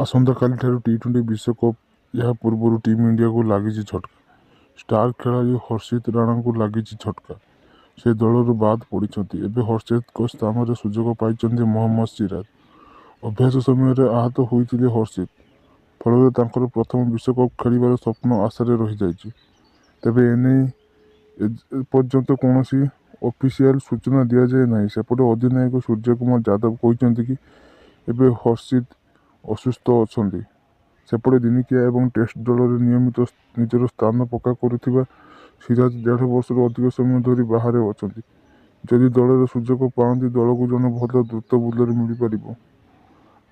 ଆସନ୍ତାକାଲିଠାରୁ ଟି20 ବିଶ୍ୱକପ୍। ଏହା ପୂର୍ବରୁ ଟିମ୍ ଇଣ୍ଡିଆକୁ ଲାଗିଛି ଝଟକା। ଷ୍ଟାର ଖେଳାଳି ହର୍ଷିତ ରାଣାଙ୍କୁ ଲାଗିଛି ଝଟକା। ସେ ଦଳରୁ ବାଦ୍ ପଡ଼ିଛନ୍ତି। ଏବେ ହର୍ଷିତଙ୍କ ସ୍ଥାନରେ ସୁଯୋଗ ପାଇଛନ୍ତି ମହମ୍ମଦ ସିରାଜ। ଅଭ୍ୟାସ ସମୟରେ ଆହତ ହୋଇଥିଲେ ହର୍ଷିତ, ଫଳରେ ତାଙ୍କର ପ୍ରଥମ ବିଶ୍ୱକପ୍ ଖେଳିବାର ସ୍ୱପ୍ନ ଆଶାରେ ରହିଯାଇଛି। ତେବେ ଏନେଇ ଏପର୍ଯ୍ୟନ୍ତ କୌଣସି ଅଫିସିଆଲ ସୂଚନା ଦିଆଯାଇ ନାହିଁ। ସେପଟେ ଅଧିନାୟକ ସୂର୍ଯ୍ୟକୁମାର ଯାଦବ କହିଛନ୍ତି କି ଏବେ ହର୍ଷିତ ଅସୁସ୍ଥ ଅଛନ୍ତି। ସେପଟେ ଦିନିକିଆ ଏବଂ ଟେଷ୍ଟ ଦଳରେ ନିୟମିତ ନିଜର ସ୍ଥାନ ପକ୍କା କରୁଥିବା ସିରାଜ 1.5 ବର୍ଷରୁ ଅଧିକ ସମୟ ଧରି ବାହାରେ ଅଛନ୍ତି। ଯଦି ଦଳରେ ସୁଯୋଗ ପାଆନ୍ତି, ଦଳକୁ ଜଣେ ଭଲ ଦ୍ରୁତ ବୋଲର ମିଳିପାରିବ।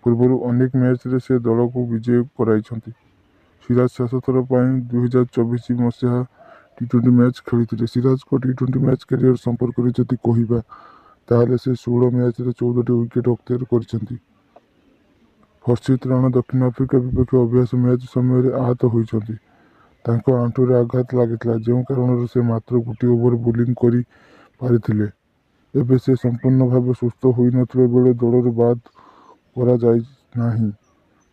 ପୂର୍ବରୁ ଅନେକ ମ୍ୟାଚ୍ରେ ସେ ଦଳକୁ ବିଜୟୀ କରାଇଛନ୍ତି। ସିରାଜ ଶେଷଥର ପାଇଁ 2024 ମସିହା ଟି20 ମ୍ୟାଚ୍ ଖେଳିଥିଲେ। ସିରାଜଙ୍କ ଟି20 ମ୍ୟାଚ୍ କ୍ୟାରିୟର ସମ୍ପର୍କରେ ଯଦି କହିବା, ତାହେଲେ ସେ 16 ମ୍ୟାଚ୍ରେ 14ଟି ୱିକେଟ୍ ଅକ୍ତିଆର କରିଛନ୍ତି। ହର୍ଷିତ ରାଣା ଦକ୍ଷିଣ ଆଫ୍ରିକା ବିପକ୍ଷ ଅଭ୍ୟାସ ମ୍ୟାଚ୍ ସମୟରେ ଆହତ ହୋଇଛନ୍ତି। ତାଙ୍କ ଆଣ୍ଠୁରେ ଆଘାତ ଲାଗିଥିଲା, ଯେଉଁ କାରଣରୁ ସେ ମାତ୍ର ଗୋଟିଏ ଓଭର ବୋଲିଂ କରି ପାରିଥିଲେ। ଏବେ ସେ ସମ୍ପୂର୍ଣ୍ଣ ଭାବେ ସୁସ୍ଥ ହୋଇନଥିବା ବେଳେ ଦଳରୁ ବାଦ୍ କରାଯାଇନାହିଁ।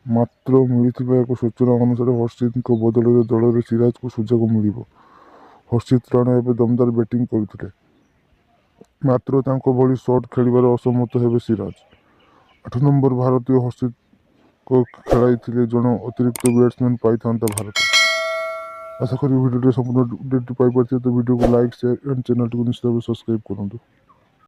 ମାତ୍ର ମିଳିଥିବା ଏକ ସୂଚନା ଅନୁସାରେ ହର୍ଷିତଙ୍କ ବଦଳରେ ଦଳରେ ସିରାଜଙ୍କୁ ସୁଯୋଗ ମିଳିବ। ହର୍ଷିତ ରାଣା ଏବେ ଦମଦାର ବ୍ୟାଟିଂ କରୁଥିଲେ, ମାତ୍ର ତାଙ୍କ ଭଳି ସଟ୍ ଖେଳିବାରେ ଅସମର୍ଥ ହେବେ ସିରାଜ। 8 ନମ୍ବର ଭାରତୀୟ ହର୍ଷିତଙ୍କ ଖେଳାଇଥିଲେ ଜଣେ ଅତିରିକ୍ତ ବ୍ୟାଟ୍ସମ୍ୟାନ୍ ପାଇଥାନ୍ତା ଭାରତ। ଆଶା କরি ଭିଡ଼ିଓଟି ସମ୍ପୂର୍ଣ୍ଣ ଅପଡେଟ୍ ପାଇପାରିଥିବେ। ତ ଭିଡ଼ିଓକୁ ଲାଇକ୍, ସେୟାର ଆଣ୍ଡ ଚ୍ୟାନେଲଟିକୁ ନିଶ୍ଚିତ ଭାବେ ସବସ୍କ୍ରାଇବ୍ କରନ୍ତୁ।